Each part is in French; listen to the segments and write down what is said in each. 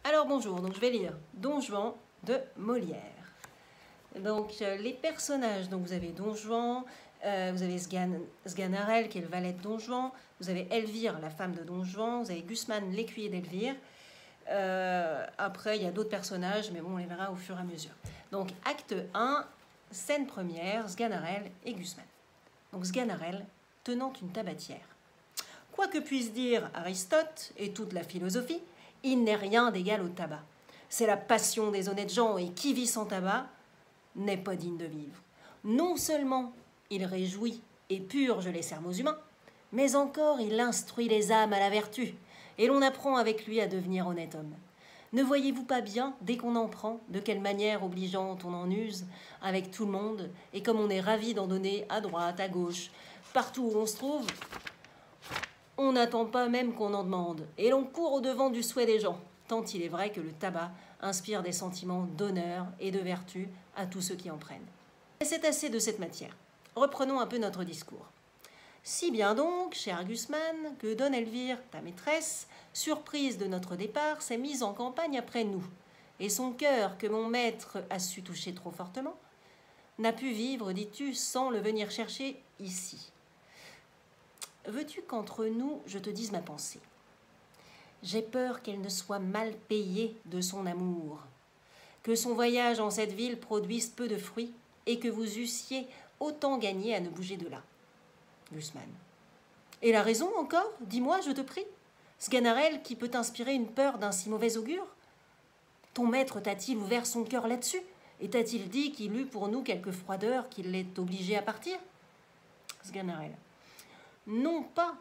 Alors bonjour, donc je vais lire Don Juan de Molière. Donc les personnages, donc vous avez Don Juan, vous avez Sganarelle qui est le valet de Don Juan, vous avez Elvire, la femme de Don Juan, vous avez Gusman, l'écuyer d'Elvire. Après il y a d'autres personnages, mais bon on les verra au fur et à mesure. Donc acte 1, scène première, Sganarelle et Gusman. Donc Sganarelle tenant une tabatière. Quoi que puisse dire Aristote et toute la philosophie, il n'est rien d'égal au tabac. C'est la passion des honnêtes gens, et qui vit sans tabac n'est pas digne de vivre. Non seulement il réjouit et purge les cerveaux humains, mais encore il instruit les âmes à la vertu, et l'on apprend avec lui à devenir honnête homme. Ne voyez-vous pas bien, dès qu'on en prend, de quelle manière obligeante on en use avec tout le monde, et comme on est ravi d'en donner à droite, à gauche, partout où on se trouve, on n'attend pas même qu'on en demande, et l'on court au-devant du souhait des gens, tant il est vrai que le tabac inspire des sentiments d'honneur et de vertu à tous ceux qui en prennent. Et c'est assez de cette matière. Reprenons un peu notre discours. Si bien donc, cher Gusman, que Dona Elvire, ta maîtresse, surprise de notre départ, s'est mise en campagne après nous, et son cœur, que mon maître a su toucher trop fortement, n'a pu vivre, dis-tu, sans le venir chercher ici. Veux-tu qu'entre nous, je te dise ma pensée? J'ai peur qu'elle ne soit mal payée de son amour, que son voyage en cette ville produise peu de fruits et que vous eussiez autant gagné à ne bouger de là. Gusman. Et la raison encore? Dis-moi, je te prie. Sganarelle qui peut t'inspirer une peur d'un si mauvais augure? Ton maître t'a-t-il ouvert son cœur là-dessus? Et t'a-t-il dit qu'il eut pour nous quelque froideur qu'il l'ait obligé à partir? Sganarelle. Non pas,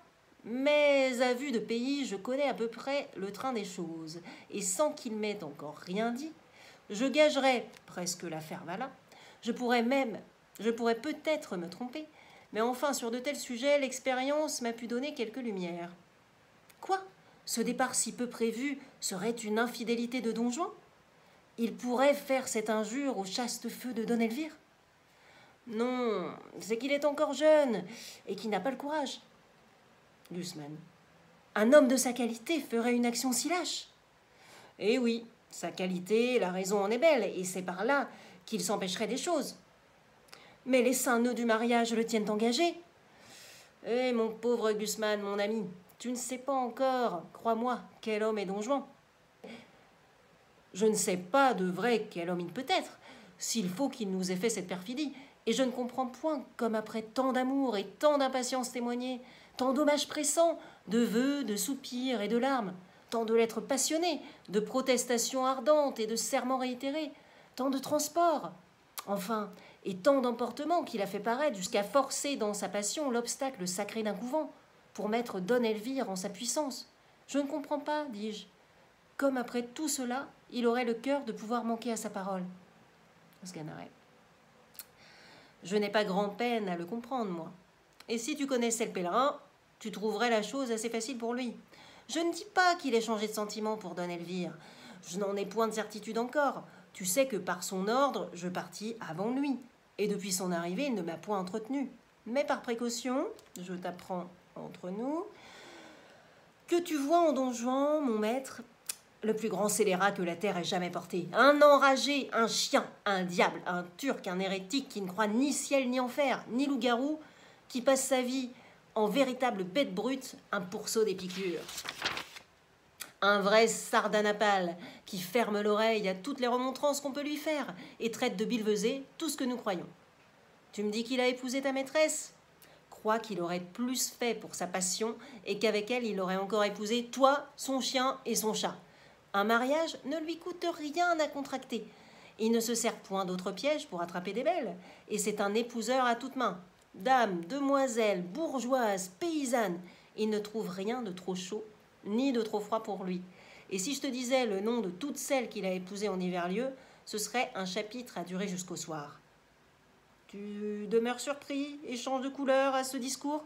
mais à vue de pays, je connais à peu près le train des choses, et sans qu'il m'ait encore rien dit, je gagerais presque l'affaire va là. Je pourrais peut-être me tromper, mais enfin sur de tels sujets, l'expérience m'a pu donner quelques lumières. Quoi? Ce départ si peu prévu serait une infidélité de Don Juan? Il pourrait faire cette injure au chaste feu de Dona Elvire? Non, c'est qu'il est encore jeune et qu'il n'a pas le courage. Gusman. Un homme de sa qualité ferait une action si lâche? Eh oui, sa qualité, la raison en est belle, et c'est par là qu'il s'empêcherait des choses. Mais les saints nœuds du mariage le tiennent engagé. Eh, mon pauvre Gusman, mon ami, tu ne sais pas encore, crois-moi, quel homme est Don Juan. Je ne sais pas de vrai quel homme il peut être, s'il faut qu'il nous ait fait cette perfidie, et je ne comprends point comme après tant d'amour et tant d'impatience témoignée, tant d'hommages pressants, de vœux, de soupirs et de larmes, tant de lettres passionnées, de protestations ardentes et de serments réitérés, tant de transports, enfin, et tant d'emportements qu'il a fait paraître jusqu'à forcer dans sa passion l'obstacle sacré d'un couvent, pour mettre Dona Elvire en sa puissance. Je ne comprends pas, dis-je, comme après tout cela, il aurait le cœur de pouvoir manquer à sa parole. Sganarelle. Je n'ai pas grand-peine à le comprendre, moi. Et si tu connaissais le pèlerin, tu trouverais la chose assez facile pour lui. Je ne dis pas qu'il ait changé de sentiment pour Dona Elvire. Je n'en ai point de certitude encore. Tu sais que par son ordre, je partis avant lui. Et depuis son arrivée, il ne m'a point entretenu. Mais par précaution, je t'apprends entre nous, que tu vois en Don Juan, mon maître, le plus grand scélérat que la terre ait jamais porté. Un enragé, un chien, un diable, un turc, un hérétique qui ne croit ni ciel ni enfer, ni loup-garou, qui passe sa vie en véritable bête brute, un pourceau des piqûres. Un vrai sardanapale qui ferme l'oreille à toutes les remontrances qu'on peut lui faire et traite de billevesée tout ce que nous croyons. Tu me dis qu'il a épousé ta maîtresse? Crois qu'il aurait plus fait pour sa passion et qu'avec elle, il aurait encore épousé toi, son chien et son chat. Un mariage ne lui coûte rien à contracter. Il ne se sert point d'autres pièges pour attraper des belles, et c'est un épouseur à toutes mains. Dames, demoiselles, bourgeoises, paysannes, il ne trouve rien de trop chaud ni de trop froid pour lui. Et si je te disais le nom de toutes celles qu'il a épousées en divers lieux, ce serait un chapitre à durer jusqu'au soir. Tu demeures surpris et changes de couleur à ce discours?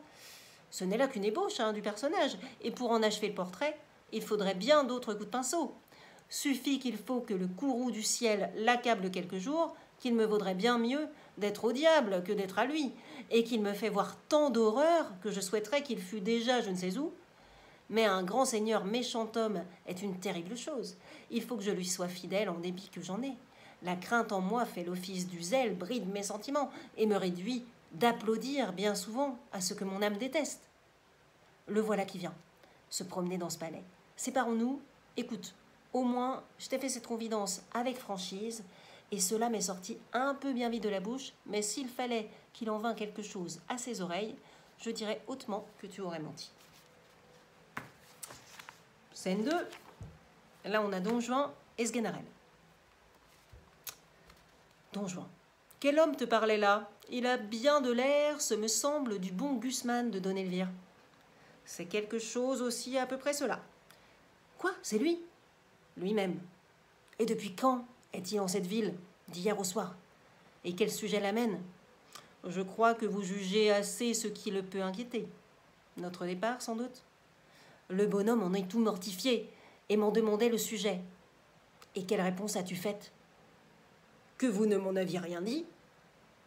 Ce n'est là qu'une ébauche du personnage, et pour en achever le portrait, il faudrait bien d'autres coups de pinceau. Suffit qu'il faut que le courroux du ciel l'accable quelques jours, qu'il me vaudrait bien mieux d'être au diable que d'être à lui, et qu'il me fait voir tant d'horreurs que je souhaiterais qu'il fût déjà je ne sais où. Mais un grand seigneur méchant homme est une terrible chose. Il faut que je lui sois fidèle en dépit que j'en ai. La crainte en moi fait l'office du zèle, bride mes sentiments et me réduit d'applaudir bien souvent à ce que mon âme déteste. Le voilà qui vient, se promener dans ce palais. Séparons-nous, écoute, au moins je t'ai fait cette confidence avec franchise, et cela m'est sorti un peu bien vite de la bouche, mais s'il fallait qu'il en vînt quelque chose à ses oreilles, je dirais hautement que tu aurais menti. Scène 2, là on a Don Juan et Sganarelle. Don Juan. Quel homme te parlait là? Il a bien de l'air, ce me semble, du bon Gusman de Don Elvire. C'est quelque chose aussi à peu près cela. Quoi? C'est lui? Lui-même. Et depuis quand est-il en cette ville? D'hier au soir. Et quel sujet l'amène? Je crois que vous jugez assez ce qui le peut inquiéter. Notre départ, sans doute? Le bonhomme en est tout mortifié et m'en demandait le sujet. Et quelle réponse as-tu faite? Que vous ne m'en aviez rien dit?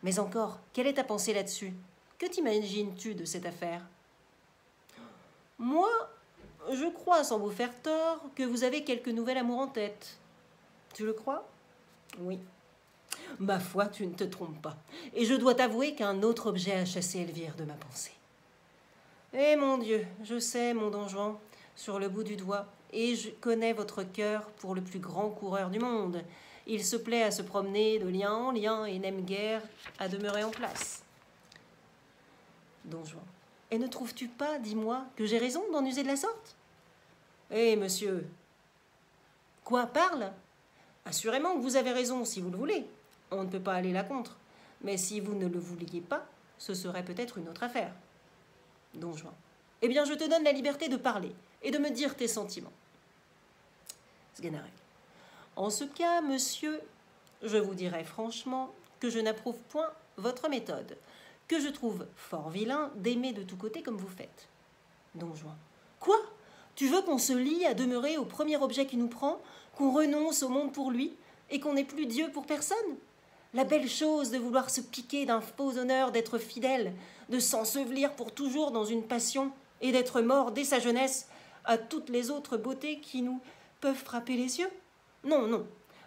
Mais encore, quelle est ta pensée là-dessus? Que t'imagines-tu de cette affaire? Moi, je crois, sans vous faire tort, que vous avez quelque nouvel amour en tête. Tu le crois? Oui. Ma foi, tu ne te trompes pas. Et je dois t'avouer qu'un autre objet a chassé Elvire de ma pensée. Eh mon Dieu, je sais, mon Don Juan, sur le bout du doigt, et je connais votre cœur pour le plus grand coureur du monde. Il se plaît à se promener de lien en lien et n'aime guère à demeurer en place. Don Juan. Et ne trouves-tu pas, dis-moi, que j'ai raison d'en user de la sorte? Eh, monsieur. Quoi, parle? Assurément que vous avez raison, si vous le voulez. On ne peut pas aller là contre. Mais si vous ne le vouliez pas, ce serait peut-être une autre affaire. Don Juan. Eh bien, je te donne la liberté de parler et de me dire tes sentiments. Sganarelle. En ce cas, monsieur, je vous dirai franchement que je n'approuve point votre méthode, que je trouve fort vilain d'aimer de tous côtés comme vous faites. Don Juan. Quoi? Tu veux qu'on se lie à demeurer au premier objet qui nous prend, qu'on renonce au monde pour lui, et qu'on n'ait plus Dieu pour personne? La belle chose de vouloir se piquer d'un faux honneur d'être fidèle, de s'ensevelir pour toujours dans une passion, et d'être mort dès sa jeunesse à toutes les autres beautés qui nous peuvent frapper les yeux? Non, non,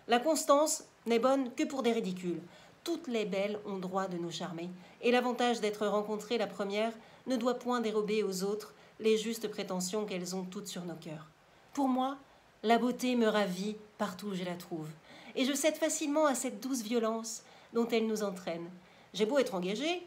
la constance n'est bonne que pour des ridicules. Toutes les belles ont droit de nous charmer, et l'avantage d'être rencontrées la première ne doit point dérober aux autres les justes prétentions qu'elles ont toutes sur nos cœurs. Pour moi, la beauté me ravit partout où je la trouve, et je cède facilement à cette douce violence dont elle nous entraîne. J'ai beau être engagée,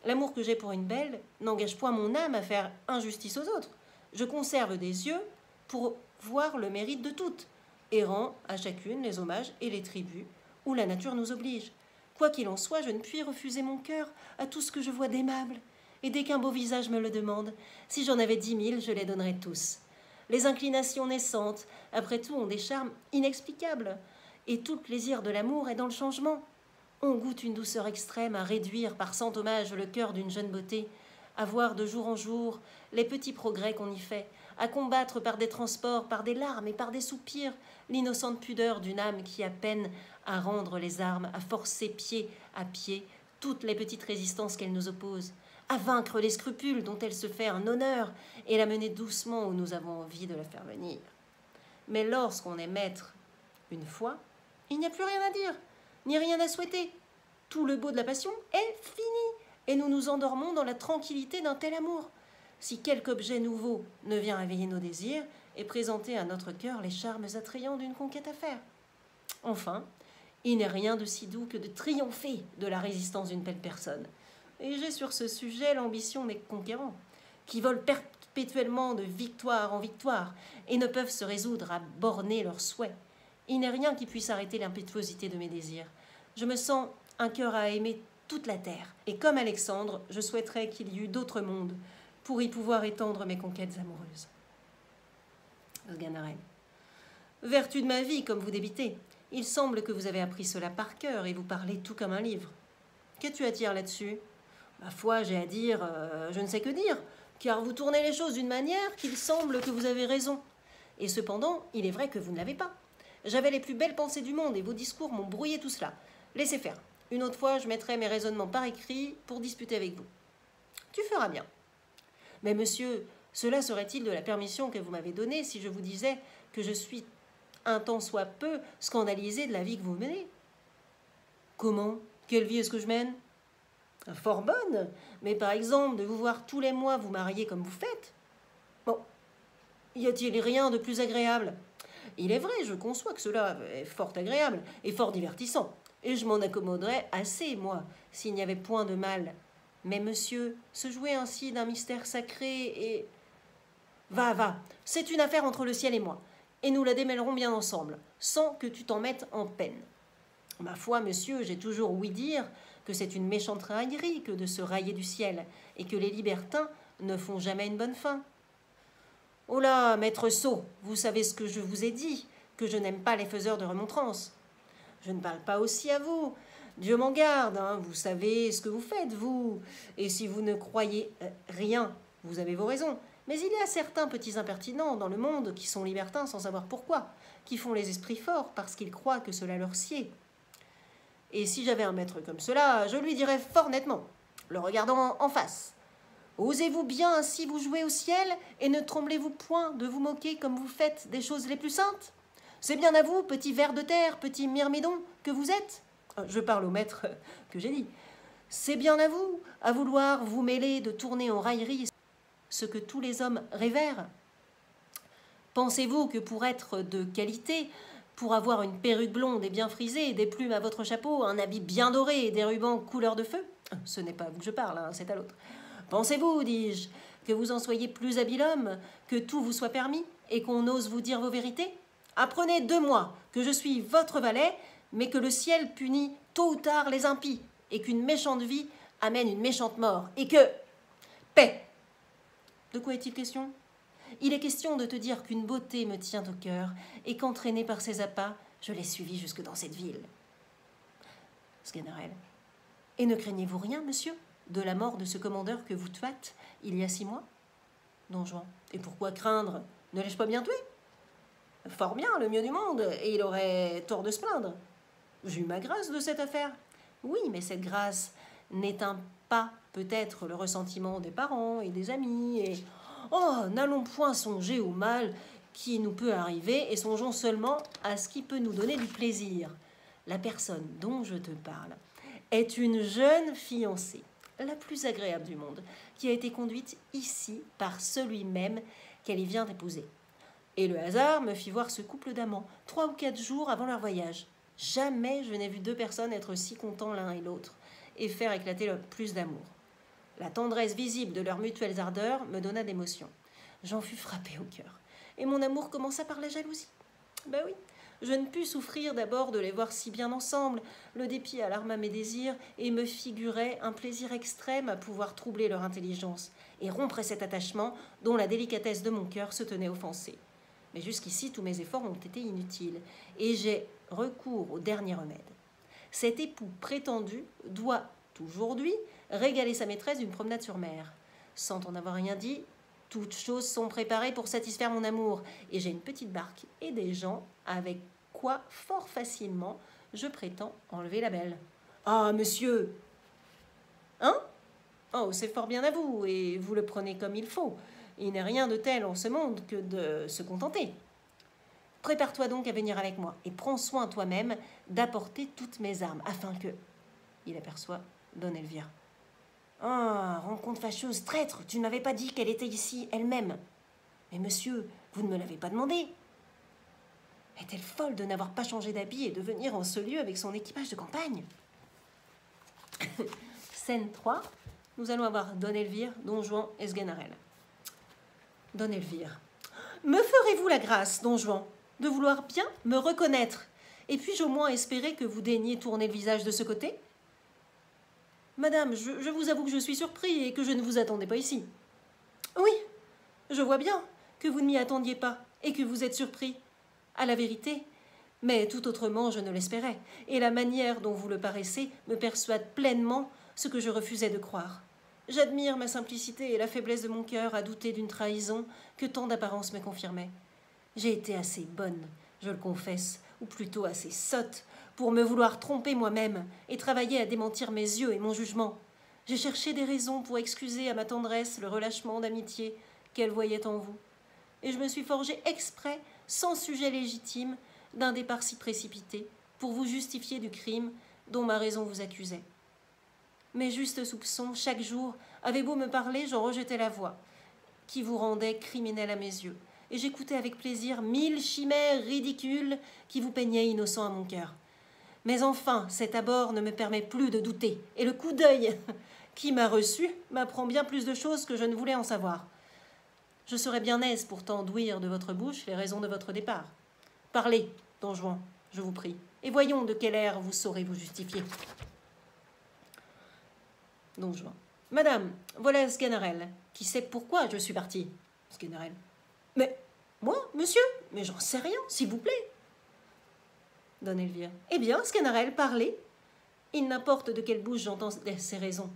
l'amour que j'ai pour une belle n'engage point mon âme à faire injustice aux autres. Je conserve des yeux pour voir le mérite de toutes, et rends à chacune les hommages et les tributs où la nature nous oblige. Quoi qu'il en soit, je ne puis refuser mon cœur à tout ce que je vois d'aimable. Et dès qu'un beau visage me le demande, si j'en avais 10 000, je les donnerais tous. Les inclinations naissantes, après tout, ont des charmes inexplicables. Et tout le plaisir de l'amour est dans le changement. On goûte une douceur extrême à réduire par cent hommages le cœur d'une jeune beauté, à voir de jour en jour les petits progrès qu'on y fait, à combattre par des transports, par des larmes et par des soupirs, l'innocente pudeur d'une âme qui a peine à rendre les armes, à forcer pied à pied toutes les petites résistances qu'elle nous oppose, à vaincre les scrupules dont elle se fait un honneur et la mener doucement où nous avons envie de la faire venir. Mais lorsqu'on est maître une fois, il n'y a plus rien à dire, ni rien à souhaiter. Tout le beau de la passion est fini, et nous nous endormons dans la tranquillité d'un tel amour. Si quelque objet nouveau ne vient réveiller nos désirs et présenter à notre cœur les charmes attrayants d'une conquête à faire. Enfin, il n'est rien de si doux que de triompher de la résistance d'une belle personne. Et j'ai sur ce sujet l'ambition des conquérants, qui volent perpétuellement de victoire en victoire et ne peuvent se résoudre à borner leurs souhaits. Il n'est rien qui puisse arrêter l'impétuosité de mes désirs. Je me sens un cœur à aimer toute la terre, et comme Alexandre, je souhaiterais qu'il y eût d'autres mondes pour y pouvoir étendre mes conquêtes amoureuses. Sganarelle. Vertu de ma vie, comme vous débitez, il semble que vous avez appris cela par cœur et vous parlez tout comme un livre. Qu'as-tu à dire là-dessus? Ma foi, j'ai à dire, je ne sais que dire, car vous tournez les choses d'une manière qu'il semble que vous avez raison. Et cependant, il est vrai que vous ne l'avez pas. J'avais les plus belles pensées du monde et vos discours m'ont brouillé tout cela. Laissez faire. Une autre fois, je mettrai mes raisonnements par écrit pour disputer avec vous. Tu feras bien. Mais monsieur, Cela serait-il de la permission que vous m'avez donnée si je vous disais que je suis un tant soit peu scandalisée de la vie que vous menez? Comment? Quelle vie est-ce que je mène? Fort bonne, mais par exemple de vous voir tous les mois vous marier comme vous faites. Bon, y a-t-il rien de plus agréable? Il est vrai, je conçois que cela est fort agréable et fort divertissant, et je m'en accommoderais assez, moi, s'il n'y avait point de mal. Mais monsieur, se jouer ainsi d'un mystère sacré et... Va, c'est une affaire entre le ciel et moi, et nous la démêlerons bien ensemble, sans que tu t'en mettes en peine. Ma foi, monsieur, j'ai toujours ouï dire que c'est une méchante raillerie que de se railler du ciel, et que les libertins ne font jamais une bonne fin. Oh là, maître sot, vous savez ce que je vous ai dit, que je n'aime pas les faiseurs de remontrances. Je ne parle pas aussi à vous. Dieu m'en garde, hein, vous savez ce que vous faites, vous. Et si vous ne croyez rien, vous avez vos raisons. Mais il y a certains petits impertinents dans le monde qui sont libertins sans savoir pourquoi, qui font les esprits forts parce qu'ils croient que cela leur sied. Et si j'avais un maître comme cela, je lui dirais fort nettement, le regardant en face: osez-vous bien ainsi vous jouer au ciel, et ne tremblez-vous point de vous moquer comme vous faites des choses les plus saintes? C'est bien à vous, petit ver de terre, petit myrmidon, que vous êtes. Je parle au maître que j'ai dit. C'est bien à vous, à vouloir vous mêler de tourner en raillerie ce que tous les hommes révèrent. Pensez-vous que pour être de qualité, pour avoir une perruque blonde et bien frisée, des plumes à votre chapeau, un habit bien doré et des rubans couleur de feu, ce n'est pas à vous que je parle, hein, c'est à l'autre. Pensez-vous, dis-je, que vous en soyez plus habile homme, que tout vous soit permis, et qu'on ose vous dire vos vérités? Apprenez de moi que je suis votre valet, mais que le ciel punit tôt ou tard les impies, et qu'une méchante vie amène une méchante mort, et que... Paix! De quoi est-il question? Il est question de te dire qu'une beauté me tient au cœur, et qu'entraînée par ses appas, je l'ai suivie jusque dans cette ville. Sganarelle. Et ne craignez-vous rien, monsieur, de la mort de ce commandeur que vous tuâtes il y a 6 mois? Don Juan. Et pourquoi craindre? Ne l'ai-je pas bien tué? Fort bien, le mieux du monde, et il aurait tort de se plaindre. J'ai eu ma grâce de cette affaire. Oui, mais cette grâce n'éteint pas peut-être le ressentiment des parents et des amis, et... Oh, n'allons point songer au mal qui nous peut arriver, et songeons seulement à ce qui peut nous donner du plaisir. La personne dont je te parle est une jeune fiancée, la plus agréable du monde, qui a été conduite ici par celui même qu'elle y vient d'épouser. Et le hasard me fit voir ce couple d'amants 3 ou 4 jours avant leur voyage. Jamais je n'ai vu 2 personnes être si contents l'un et l'autre et faire éclater le plus d'amour. La tendresse visible de leurs mutuelles ardeurs me donna d'émotion. J'en fus frappée au cœur, et mon amour commença par la jalousie. Ben oui, je ne pus souffrir d'abord de les voir si bien ensemble. Le dépit alarma mes désirs et me figurait un plaisir extrême à pouvoir troubler leur intelligence et rompre cet attachement dont la délicatesse de mon cœur se tenait offensée. Mais jusqu'ici, tous mes efforts ont été inutiles, et j'ai recours au dernier remède. Cet époux prétendu doit, aujourd'hui, régaler sa maîtresse d'une promenade sur mer. Sans en avoir rien dit, toutes choses sont préparées pour satisfaire mon amour, et j'ai une petite barque et des gens avec quoi, fort facilement, je prétends enlever la belle. Ah, monsieur! Hein? Oh, c'est fort bien à vous, et vous le prenez comme il faut. Il n'est rien de tel en ce monde que de se contenter. Prépare-toi donc à venir avec moi, et prends soin toi-même d'apporter toutes mes armes, afin que... Il aperçoit Don Elvire. Ah, rencontre fâcheuse, traître, tu ne m'avais pas dit qu'elle était ici elle-même. Mais monsieur, vous ne me l'avez pas demandé. Est-elle folle de n'avoir pas changé d'habit et de venir en ce lieu avec son équipage de campagne? Scène 3, nous allons avoir Don Elvire, Don Juan et Sganarelle. Don Elvire. Me ferez-vous la grâce, Don Juan, de vouloir bien me reconnaître? Et puis-je au moins espérer que vous daigniez tourner le visage de ce côté? Madame, je vous avoue que je suis surpris et que je ne vous attendais pas ici. Oui, je vois bien que vous ne m'y attendiez pas et que vous êtes surpris. À la vérité, mais tout autrement je ne l'espérais, et la manière dont vous le paraissez me persuade pleinement ce que je refusais de croire. J'admire ma simplicité et la faiblesse de mon cœur à douter d'une trahison que tant d'apparences me confirmaient. J'ai été assez bonne, je le confesse, ou plutôt assez sotte, pour me vouloir tromper moi-même et travailler à démentir mes yeux et mon jugement. J'ai cherché des raisons pour excuser à ma tendresse le relâchement d'amitié qu'elle voyait en vous. Et je me suis forgé exprès, sans sujet légitime, d'un départ si précipité, pour vous justifier du crime dont ma raison vous accusait. Mes justes soupçons, chaque jour, avaient beau me parler, j'en rejetais la voix, qui vous rendait criminel à mes yeux, et j'écoutais avec plaisir 1000 chimères ridicules qui vous peignaient innocent à mon cœur. Mais enfin, cet abord ne me permet plus de douter, et le coup d'œil qui m'a reçu m'apprend bien plus de choses que je ne voulais en savoir. Je serais bien aise pourtant d'ouïr de votre bouche les raisons de votre départ. Parlez, Don Juan, je vous prie, et voyons de quel air vous saurez vous justifier. Don Juan. Madame, voilà Sganarelle, qui sait pourquoi je suis parti. Sganarelle. Mais, moi, monsieur, mais j'en sais rien, s'il vous plaît. Don Elvire. Eh bien, Sganarelle, parlez. Il n'importe de quelle bouche j'entends ces raisons.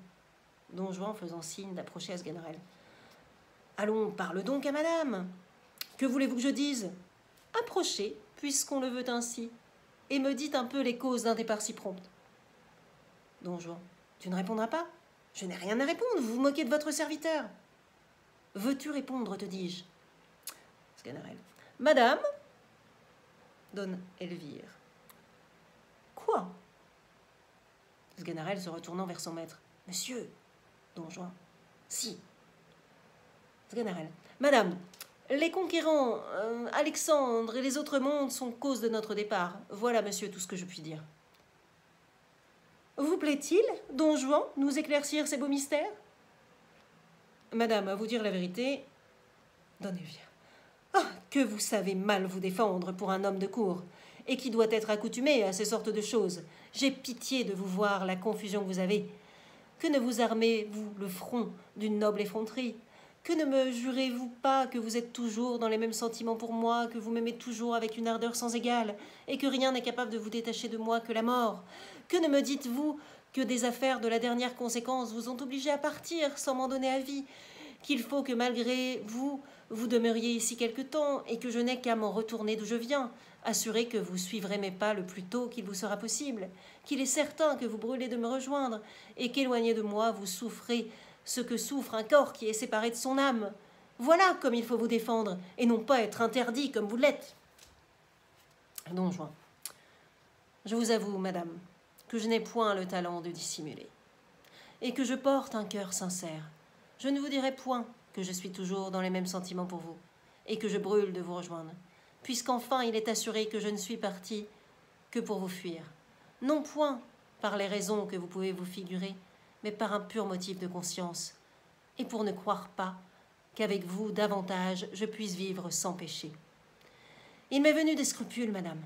Don Juan faisant signe d'approcher à Sganarelle. Allons, parle donc à madame. Que voulez-vous que je dise? Approchez, puisqu'on le veut ainsi, et me dites un peu les causes d'un départ si prompt. Don Juan. Tu ne répondras pas? Je n'ai rien à répondre, vous vous moquez de votre serviteur. Veux-tu répondre, te dis-je? Sganarelle. Madame? Don Elvire. Quoi? Sganarelle se retournant vers son maître. Monsieur, Don Juan. Si. Sganarelle. Madame, les conquérants, Alexandre et les autres mondes sont cause de notre départ. Voilà, monsieur, tout ce que je puis dire. Vous plaît-il, Don Juan, nous éclaircir ces beaux mystères? Madame, à vous dire la vérité, Don Elvire. Ah, que vous savez mal vous défendre pour un homme de cour, et qui doit être accoutumé à ces sortes de choses. J'ai pitié de vous voir la confusion que vous avez. Que ne vous armez-vous le front d'une noble effronterie? Que ne me jurez-vous pas que vous êtes toujours dans les mêmes sentiments pour moi, que vous m'aimez toujours avec une ardeur sans égale, et que rien n'est capable de vous détacher de moi que la mort? Que ne me dites-vous que des affaires de la dernière conséquence vous ont obligé à partir sans m'en donner avis, qu'il faut que malgré vous, vous demeuriez ici quelque temps, et que je n'ai qu'à m'en retourner d'où je viens, assuré que vous suivrez mes pas le plus tôt qu'il vous sera possible, qu'il est certain que vous brûlez de me rejoindre, et qu'éloigné de moi, vous souffrez ce que souffre un corps qui est séparé de son âme. Voilà comme il faut vous défendre, et non pas être interdit comme vous l'êtes. Don Juan. Je vous avoue, madame, que je n'ai point le talent de dissimuler, et que je porte un cœur sincère. Je ne vous dirai point que je suis toujours dans les mêmes sentiments pour vous, et que je brûle de vous rejoindre, puisqu'enfin il est assuré que je ne suis parti que pour vous fuir, non point par les raisons que vous pouvez vous figurer, mais par un pur motif de conscience, et pour ne croire pas qu'avec vous davantage je puisse vivre sans péché. Il m'est venu des scrupules, madame,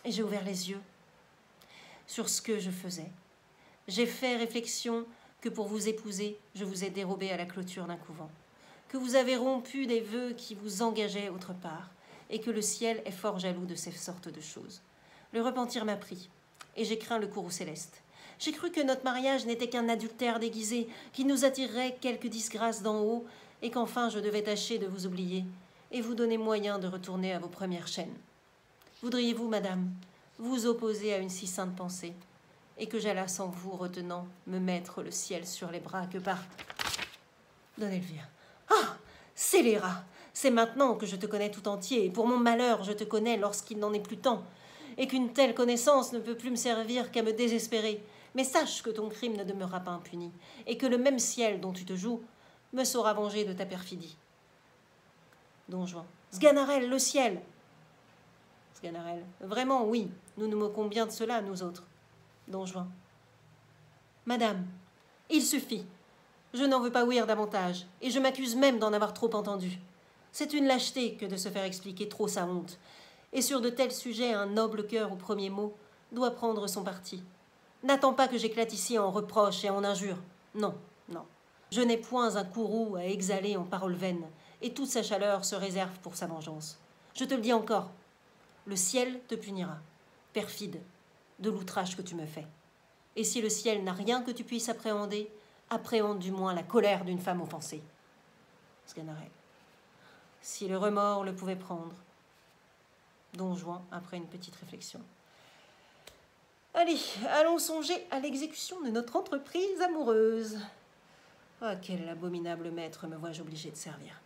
et j'ai ouvert les yeux sur ce que je faisais. J'ai fait réflexion que pour vous épouser, je vous ai dérobé à la clôture d'un couvent, que vous avez rompu des vœux qui vous engageaient autre part, et que le ciel est fort jaloux de ces sortes de choses. Le repentir m'a pris, et j'ai craint le courroux céleste. J'ai cru que notre mariage n'était qu'un adultère déguisé, qui nous attirerait quelque disgrâce d'en haut, et qu'enfin je devais tâcher de vous oublier, et vous donner moyen de retourner à vos premières chaînes. Voudriez-vous, madame, vous opposer à une si sainte pensée, et que j'allasse en vous retenant me mettre le ciel sur les bras que par... Don Elvire. Ah, scélérat, c'est maintenant que je te connais tout entier, et pour mon malheur je te connais lorsqu'il n'en est plus temps, et qu'une telle connaissance ne peut plus me servir qu'à me désespérer. Mais sache que ton crime ne demeurera pas impuni, et que le même ciel dont tu te joues me saura venger de ta perfidie. Don Juan. Sganarelle, le ciel. Sganarelle. Vraiment, oui, nous nous moquons bien de cela, nous autres. Don Juan. Madame, il suffit. Je n'en veux pas ouïr davantage, et je m'accuse même d'en avoir trop entendu. C'est une lâcheté que de se faire expliquer trop sa honte, et sur de tels sujets, un noble cœur au premier mot doit prendre son parti. N'attends pas que j'éclate ici en reproches et en injures. Non, non. Je n'ai point un courroux à exhaler en paroles vaines, et toute sa chaleur se réserve pour sa vengeance. Je te le dis encore, le ciel te punira, perfide, de l'outrage que tu me fais. Et si le ciel n'a rien que tu puisses appréhender, appréhende du moins la colère d'une femme offensée. Sganarelle. Si le remords le pouvait prendre. Don Juan, après une petite réflexion. Allez, allons songer à l'exécution de notre entreprise amoureuse. Ah, quel abominable maître me vois-je obligé de servir.